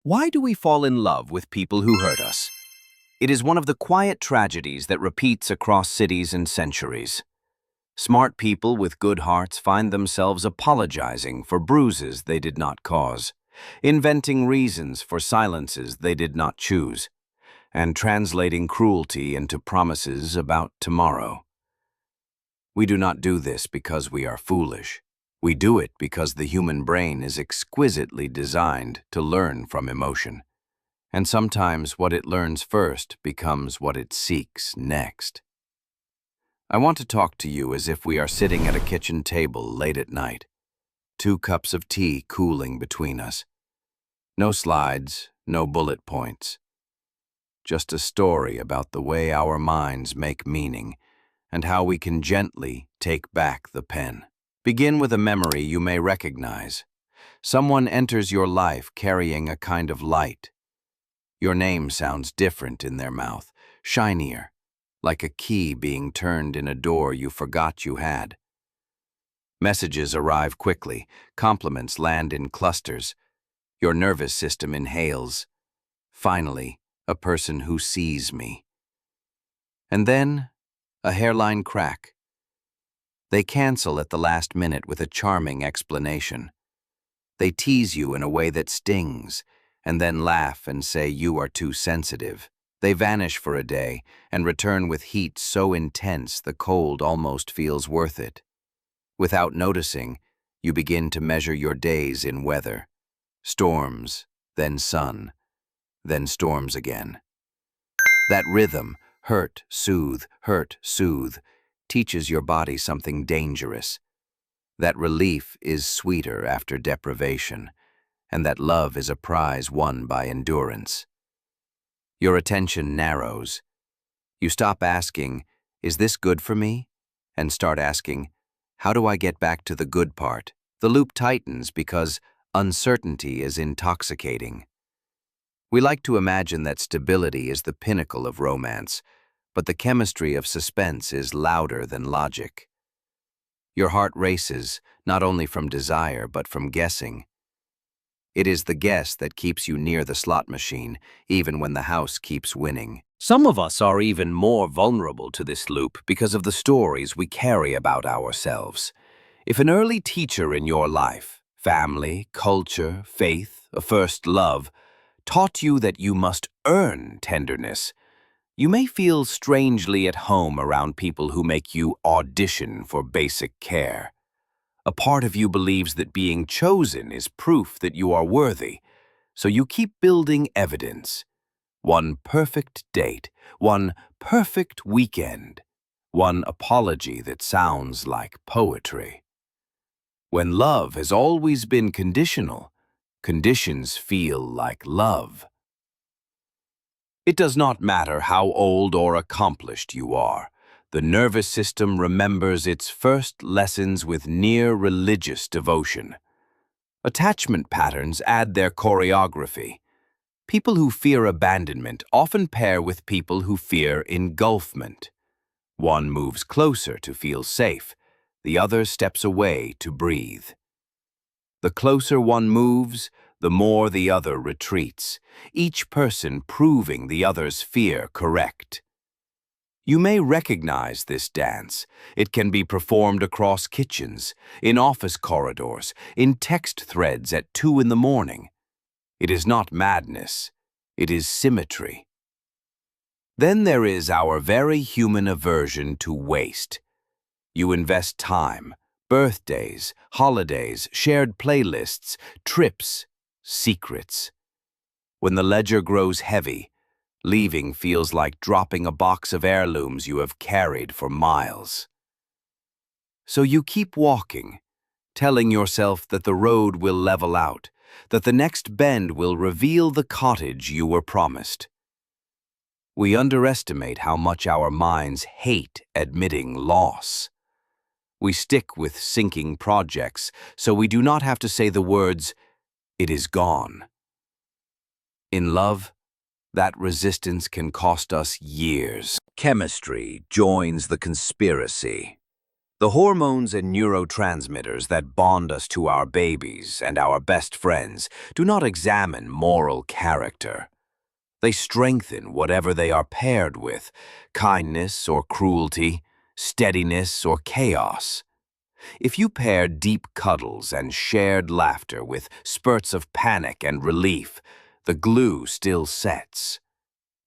Why do we fall in love with people who hurt us? It is one of the quiet tragedies that repeats across cities and centuries. Smart people with good hearts find themselves apologizing for bruises they did not cause, inventing reasons for silences they did not choose, and translating cruelty into promises about tomorrow. We do not do this because we are foolish. We do it because the human brain is exquisitely designed to learn from emotion. And sometimes what it learns first becomes what it seeks next. I want to talk to you as if we are sitting at a kitchen table late at night, 2 cups of tea cooling between us. No slides, no bullet points. Just a story about the way our minds make meaning and how we can gently take back the pen. Begin with a memory you may recognize. Someone enters your life carrying a kind of light. Your name sounds different in their mouth, shinier, like a key being turned in a door you forgot you had. Messages arrive quickly, compliments land in clusters. Your nervous system inhales. Finally, a person who sees me. And then, a hairline crack. They cancel at the last minute with a charming explanation. They tease you in a way that stings, and then laugh and say you are too sensitive. They vanish for a day and return with heat so intense the cold almost feels worth it. Without noticing, you begin to measure your days in weather. Storms, then sun, then storms again. That rhythm, hurt, soothe, teaches your body something dangerous. That relief is sweeter after deprivation, and that love is a prize won by endurance. Your attention narrows. You stop asking, "Is this good for me?" and start asking, "How do I get back to the good part?" The loop tightens because uncertainty is intoxicating. We like to imagine that stability is the pinnacle of romance, but the chemistry of suspense is louder than logic. Your heart races, not only from desire but from guessing. It is the guess that keeps you near the slot machine, even when the house keeps winning. Some of us are even more vulnerable to this loop because of the stories we carry about ourselves. If an early teacher in your life, family, culture, faith, a first love, taught you that you must earn tenderness, you may feel strangely at home around people who make you audition for basic care. A part of you believes that being chosen is proof that you are worthy, so you keep building evidence. One perfect date, one perfect weekend, one apology that sounds like poetry. When love has always been conditional, conditions feel like love. It does not matter how old or accomplished you are. The nervous system remembers its first lessons with near religious devotion. Attachment patterns add their choreography. People who fear abandonment often pair with people who fear engulfment. One moves closer to feel safe, the other steps away to breathe. The closer one moves, the more the other retreats, each person proving the other's fear correct. You may recognize this dance. It can be performed across kitchens, in office corridors, in text threads at 2 in the morning. It is not madness, it is symmetry. Then there is our very human aversion to waste. You invest time, birthdays, holidays, shared playlists, trips, secrets. When the ledger grows heavy, leaving feels like dropping a box of heirlooms you have carried for miles. So you keep walking, telling yourself that the road will level out, that the next bend will reveal the cottage you were promised. We underestimate how much our minds hate admitting loss. We stick with sinking projects so we do not have to say the words, "It is gone." In love, that resistance can cost us years. Chemistry joins the conspiracy. The hormones and neurotransmitters that bond us to our babies and our best friends do not examine moral character. They strengthen whatever they are paired with, kindness or cruelty, steadiness or chaos. If you pair deep cuddles and shared laughter with spurts of panic and relief, the glue still sets.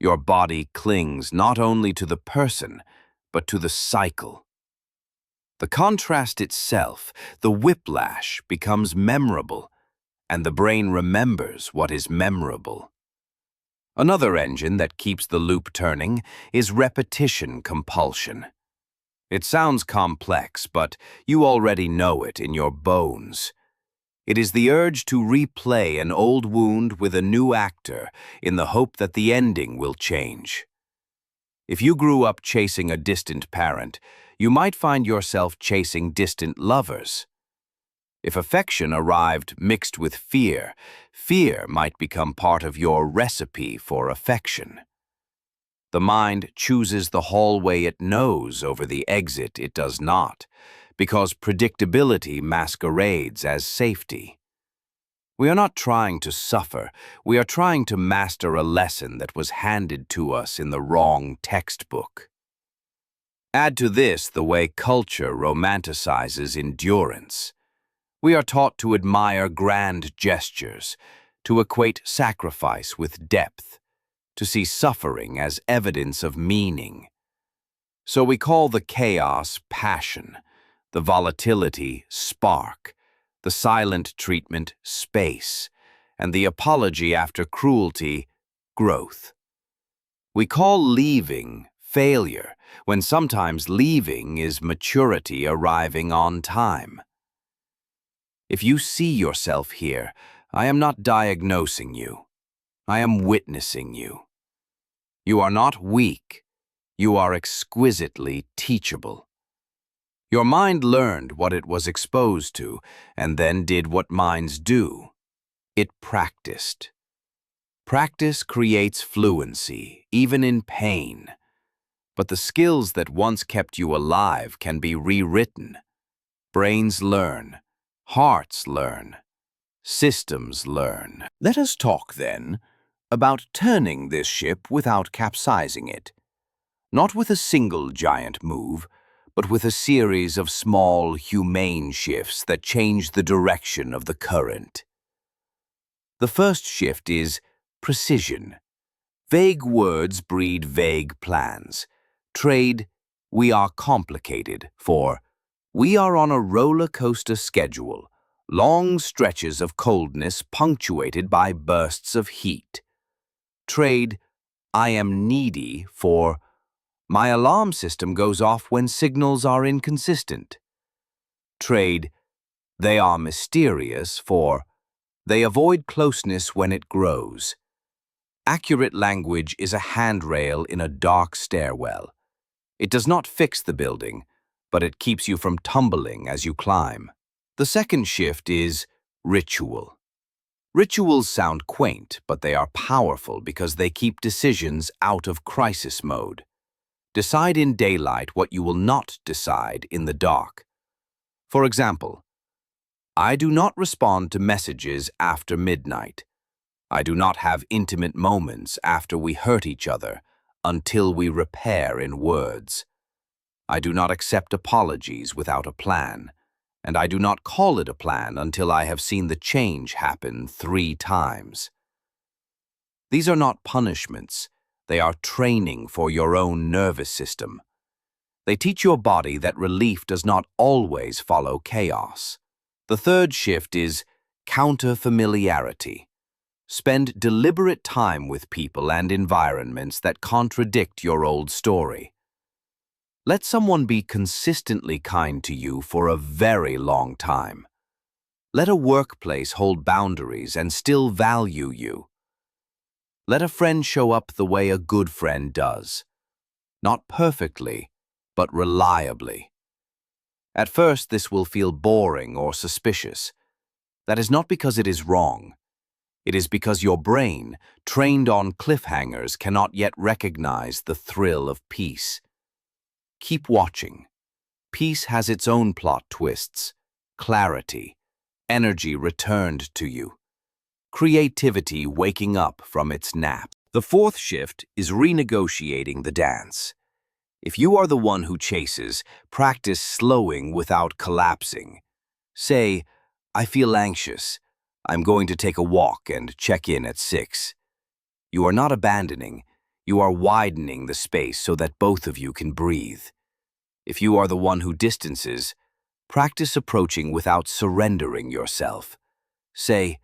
Your body clings not only to the person, but to the cycle. The contrast itself, the whiplash, becomes memorable, and the brain remembers what is memorable. Another engine that keeps the loop turning is repetition compulsion. It sounds complex, but you already know it in your bones. It is the urge to replay an old wound with a new actor in the hope that the ending will change. If you grew up chasing a distant parent, you might find yourself chasing distant lovers. If affection arrived mixed with fear, fear might become part of your recipe for affection. The mind chooses the hallway it knows over the exit it does not, because predictability masquerades as safety. We are not trying to suffer, we are trying to master a lesson that was handed to us in the wrong textbook. Add to this the way culture romanticizes endurance. We are taught to admire grand gestures, to equate sacrifice with depth, to see suffering as evidence of meaning. So we call the chaos passion, the volatility spark, the silent treatment space, and the apology after cruelty growth. We call leaving failure, when sometimes leaving is maturity arriving on time. If you see yourself here, I am not diagnosing you. I am witnessing you. You are not weak. You are exquisitely teachable. Your mind learned what it was exposed to, and then did what minds do. It practiced. Practice creates fluency, even in pain. But the skills that once kept you alive can be rewritten. Brains learn. Hearts learn. Systems learn. Let us talk, then, about turning this ship without capsizing it. Not with a single giant move, but with a series of small, humane shifts that change the direction of the current. The first shift is precision. Vague words breed vague plans. Trade, we are complicated, for we are on a roller coaster schedule, long stretches of coldness punctuated by bursts of heat. Trade, I am needy, for my alarm system goes off when signals are inconsistent. Trade, they are mysterious, for they avoid closeness when it grows. Accurate language is a handrail in a dark stairwell. It does not fix the building, but it keeps you from tumbling as you climb. The second shift is ritual. Rituals sound quaint, but they are powerful because they keep decisions out of crisis mode. Decide in daylight what you will not decide in the dark. For example, I do not respond to messages after midnight. I do not have intimate moments after we hurt each other until we repair in words. I do not accept apologies without a plan, and I do not call it a plan until I have seen the change happen 3 times. These are not punishments. They are training for your own nervous system. They teach your body that relief does not always follow chaos. The third shift is counter-familiarity. Spend deliberate time with people and environments that contradict your old story. Let someone be consistently kind to you for a very long time. Let a workplace hold boundaries and still value you. Let a friend show up the way a good friend does. Not perfectly, but reliably. At first, this will feel boring or suspicious. That is not because it is wrong. It is because your brain, trained on cliffhangers, cannot yet recognize the thrill of peace. Keep watching. Peace has its own plot twists. Clarity, energy returned to you. Creativity waking up from its nap. The fourth shift is renegotiating the dance. If you are the one who chases, practice slowing without collapsing. Say, I feel anxious. I'm going to take a walk and check in at 6. You are not abandoning. You are widening the space so that both of you can breathe. If you are the one who distances, practice approaching without surrendering yourself. Say,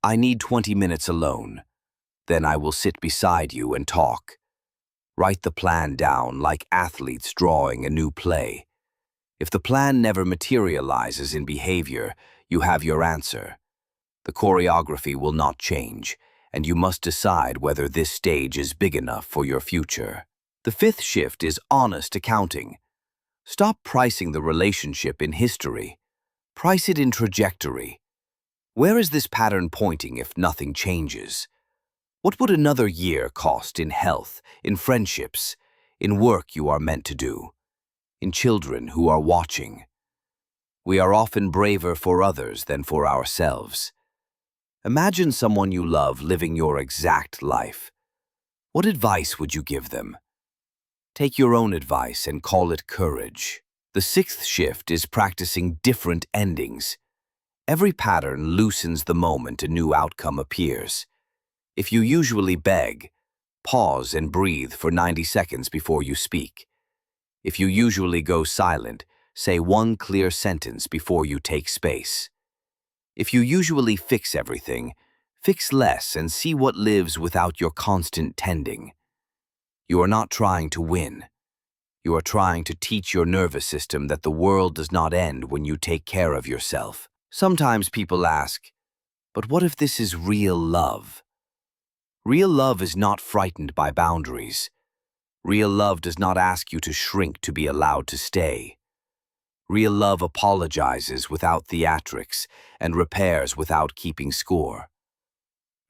I need 20 minutes alone. Then I will sit beside you and talk. Write the plan down like athletes drawing a new play. If the plan never materializes in behavior, you have your answer. The choreography will not change, and you must decide whether this stage is big enough for your future. The fifth shift is honest accounting. Stop pricing the relationship in history. Price it in trajectory. Where is this pattern pointing if nothing changes? What would another year cost in health, in friendships, in work you are meant to do, in children who are watching? We are often braver for others than for ourselves. Imagine someone you love living your exact life. What advice would you give them? Take your own advice and call it courage. The sixth shift is practicing different endings. Every pattern loosens the moment a new outcome appears. If you usually beg, pause and breathe for 90 seconds before you speak. If you usually go silent, say one clear sentence before you take space. If you usually fix everything, fix less and see what lives without your constant tending. You are not trying to win. You are trying to teach your nervous system that the world does not end when you take care of yourself. Sometimes people ask, but what if this is real love? Real love is not frightened by boundaries. Real love does not ask you to shrink to be allowed to stay. Real love apologizes without theatrics and repairs without keeping score.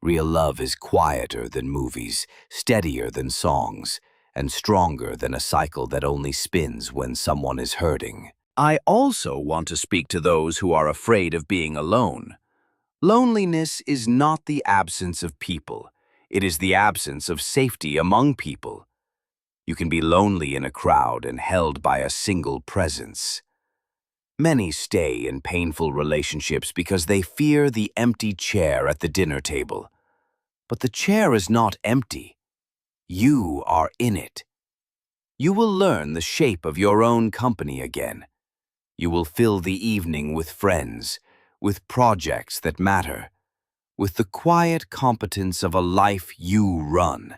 Real love is quieter than movies, steadier than songs, and stronger than a cycle that only spins when someone is hurting. I also want to speak to those who are afraid of being alone. Loneliness is not the absence of people. It is the absence of safety among people. You can be lonely in a crowd and held by a single presence. Many stay in painful relationships because they fear the empty chair at the dinner table. But the chair is not empty. You are in it. You will learn the shape of your own company again. You will fill the evening with friends, with projects that matter, with the quiet competence of a life you run.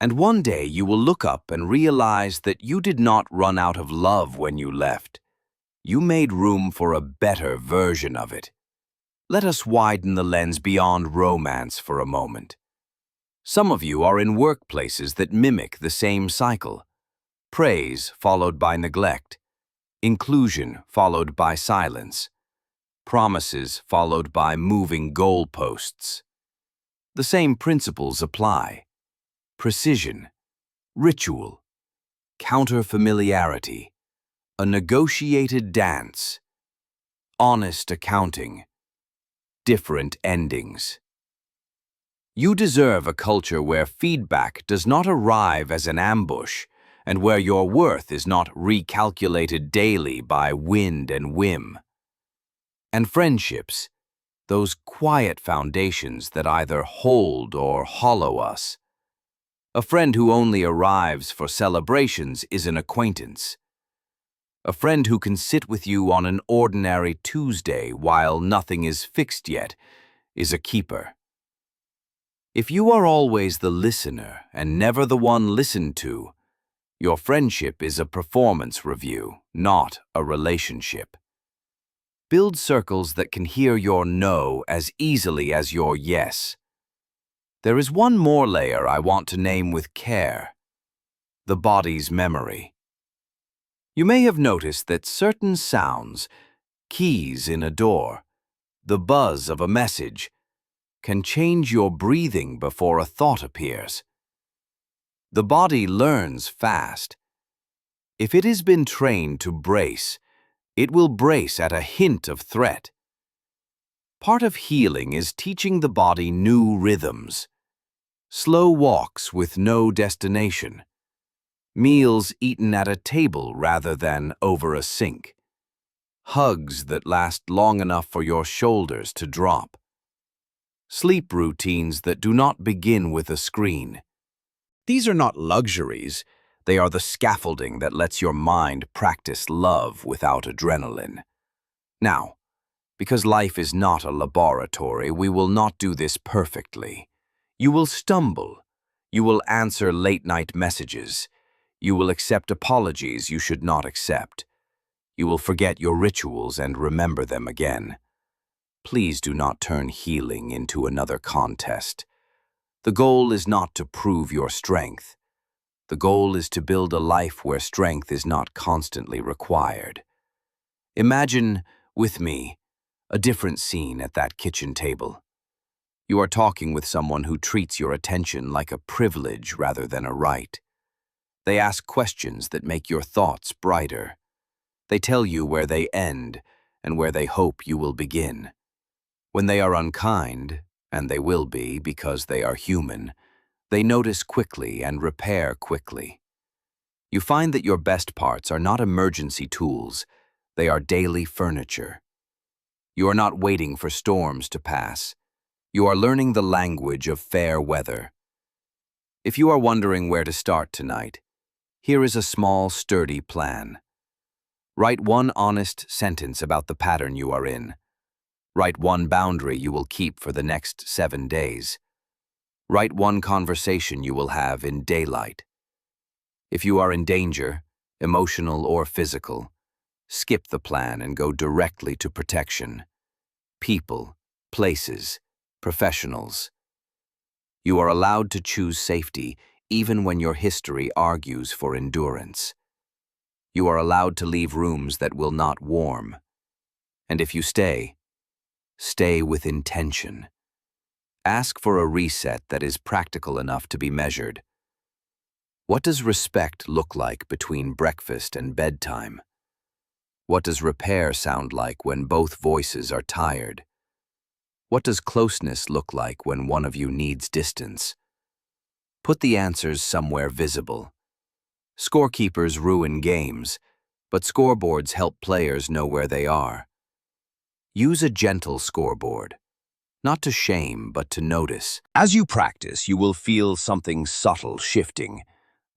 And one day you will look up and realize that you did not run out of love when you left. You made room for a better version of it. Let us widen the lens beyond romance for a moment. Some of you are in workplaces that mimic the same cycle. Praise followed by neglect. Inclusion followed by silence. Promises followed by moving goalposts. The same principles apply. Precision, ritual, counter-familiarity, a negotiated dance, honest accounting, different endings. You deserve a culture where feedback does not arrive as an ambush and where your worth is not recalculated daily by wind and whim. And friendships, those quiet foundations that either hold or hollow us. A friend who only arrives for celebrations is an acquaintance. A friend who can sit with you on an ordinary Tuesday while nothing is fixed yet is a keeper. If you are always the listener and never the one listened to, your friendship is a performance review, not a relationship. Build circles that can hear your no as easily as your yes. There is one more layer I want to name with care: the body's memory. You may have noticed that certain sounds, keys in a door, the buzz of a message, can change your breathing before a thought appears. The body learns fast. If it has been trained to brace, it will brace at a hint of threat. Part of healing is teaching the body new rhythms. Slow walks with no destination. Meals eaten at a table rather than over a sink. Hugs that last long enough for your shoulders to drop. Sleep routines that do not begin with a screen. These are not luxuries. They are the scaffolding that lets your mind practice love without adrenaline. Now, because life is not a laboratory, we will not do this perfectly. You will stumble. You will answer late-night messages. You will accept apologies you should not accept. You will forget your rituals and remember them again. Please do not turn healing into another contest. The goal is not to prove your strength. The goal is to build a life where strength is not constantly required. Imagine, with me, a different scene at that kitchen table. You are talking with someone who treats your attention like a privilege rather than a right. They ask questions that make your thoughts brighter. They tell you where they end and where they hope you will begin. When they are unkind, and they will be because they are human, they notice quickly and repair quickly. You find that your best parts are not emergency tools, they are daily furniture. You are not waiting for storms to pass. You are learning the language of fair weather. If you are wondering where to start tonight, here is a small, sturdy plan. Write one honest sentence about the pattern you are in. Write one boundary you will keep for the next 7 days. Write one conversation you will have in daylight. If you are in danger, emotional or physical, skip the plan and go directly to protection. People, places, professionals. You are allowed to choose safety even when your history argues for endurance. You are allowed to leave rooms that will not warm. And if you stay with intention. Ask for a reset that is practical enough to be measured. What does respect look like between breakfast and bedtime? What does repair sound like when both voices are tired? What does closeness look like when one of you needs distance? Put the answers somewhere visible. Scorekeepers ruin games, but scoreboards help players know where they are. Use a gentle scoreboard, not to shame, but to notice. As you practice, you will feel something subtle shifting.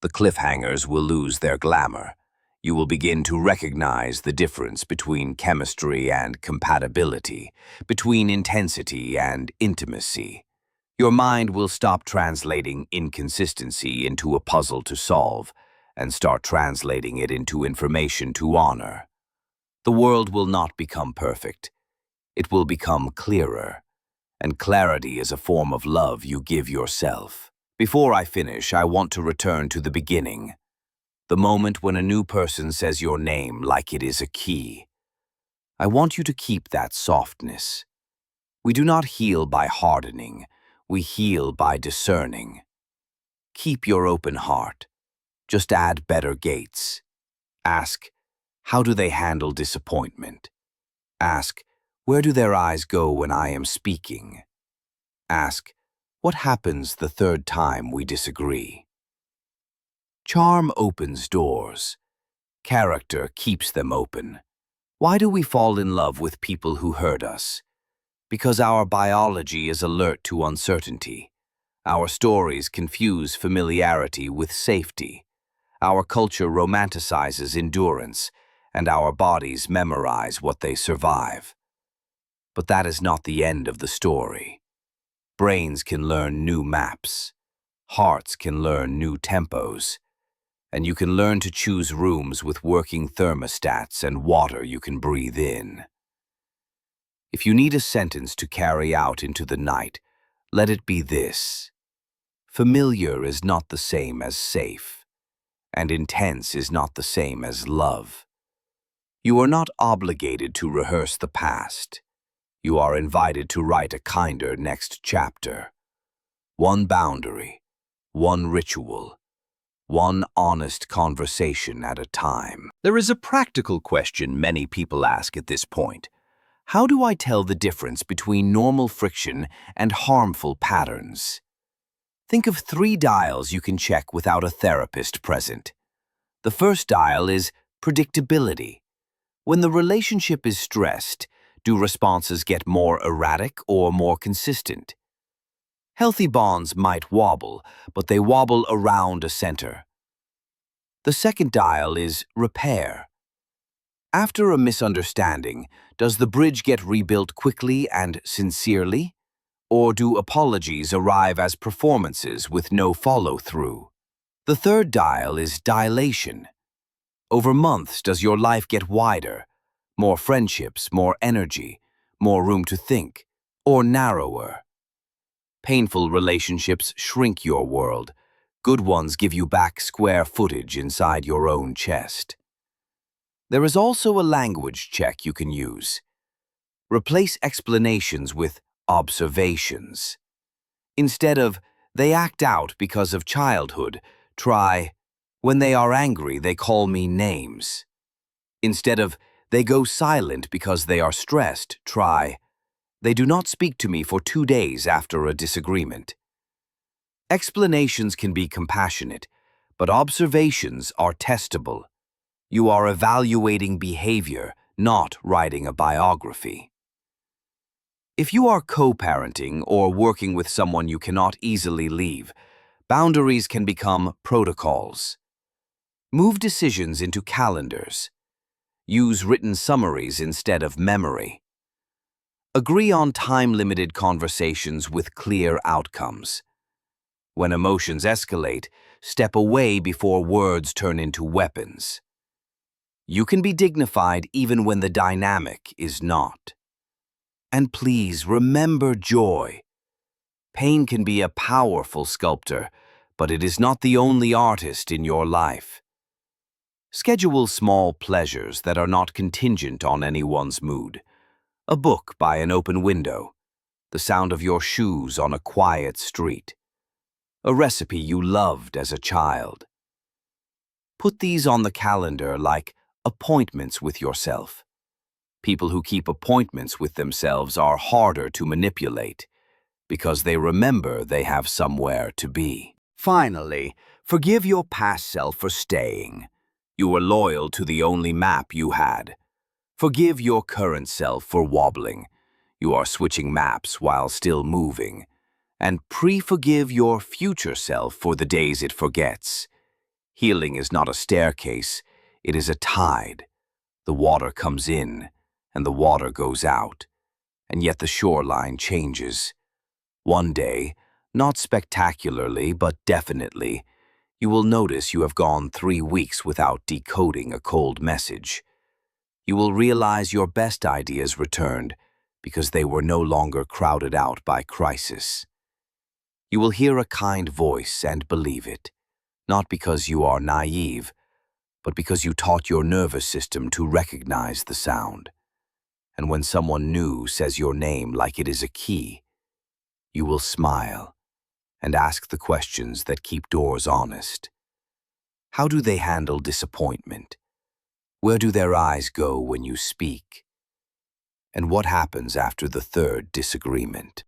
The cliffhangers will lose their glamour. You will begin to recognize the difference between chemistry and compatibility, between intensity and intimacy. Your mind will stop translating inconsistency into a puzzle to solve and start translating it into information to honor. The world will not become perfect. It will become clearer, and clarity is a form of love you give yourself. Before I finish, I want to return to the beginning, the moment when a new person says your name like it is a key. I want you to keep that softness. We do not heal by hardening, we heal by discerning. Keep your open heart. Just add better gates. Ask, how do they handle disappointment? Ask, where do their eyes go when I am speaking? Ask, what happens the third time we disagree? Charm opens doors. Character keeps them open. Why do we fall in love with people who hurt us? Because our biology is alert to uncertainty. Our stories confuse familiarity with safety. Our culture romanticizes endurance, and our bodies memorize what they survive. But that is not the end of the story. Brains can learn new maps. Hearts can learn new tempos. And you can learn to choose rooms with working thermostats and water you can breathe in. If you need a sentence to carry out into the night, let it be this. Familiar is not the same as safe, and intense is not the same as love. You are not obligated to rehearse the past. You are invited to write a kinder next chapter. One boundary, one ritual, one honest conversation at a time. There is a practical question many people ask at this point. How do I tell the difference between normal friction and harmful patterns? Think of 3 dials you can check without a therapist present. The first dial is predictability. When the relationship is stressed, do responses get more erratic or more consistent? Healthy bonds might wobble, but they wobble around a center. The second dial is repair. After a misunderstanding, does the bridge get rebuilt quickly and sincerely? Or do apologies arrive as performances with no follow-through? The third dial is dilation. Over months, does your life get wider? More friendships, more energy, more room to think, or narrower? Painful relationships shrink your world. Good ones give you back square footage inside your own chest. There is also a language check you can use. Replace explanations with observations. Instead of, "They act out because of childhood," try, "When they are angry, they call me names." Instead of, "They go silent because they are stressed," try, "They do not speak to me for 2 days after a disagreement." Explanations can be compassionate, but observations are testable. You are evaluating behavior, not writing a biography. If you are co-parenting or working with someone you cannot easily leave, boundaries can become protocols. Move decisions into calendars. Use written summaries instead of memory. Agree on time-limited conversations with clear outcomes. When emotions escalate, step away before words turn into weapons. You can be dignified even when the dynamic is not. And please remember joy. Pain can be a powerful sculptor, but it is not the only artist in your life. Schedule small pleasures that are not contingent on anyone's mood. A book by an open window, the sound of your shoes on a quiet street, a recipe you loved as a child. Put these on the calendar like appointments with yourself. People who keep appointments with themselves are harder to manipulate because they remember they have somewhere to be. Finally, forgive your past self for staying. You were loyal to the only map you had. Forgive your current self for wobbling. You are switching maps while still moving. And pre-forgive your future self for the days it forgets. Healing is not a staircase, it is a tide. The water comes in, and the water goes out, and yet the shoreline changes. One day, not spectacularly but definitely, you will notice you have gone 3 weeks without decoding a cold message. You will realize your best ideas returned because they were no longer crowded out by crisis. You will hear a kind voice and believe it, not because you are naive, but because you taught your nervous system to recognize the sound. And when someone new says your name like it is a key, you will smile and ask the questions that keep doors honest. How do they handle disappointment? Where do their eyes go when you speak? And what happens after the third disagreement?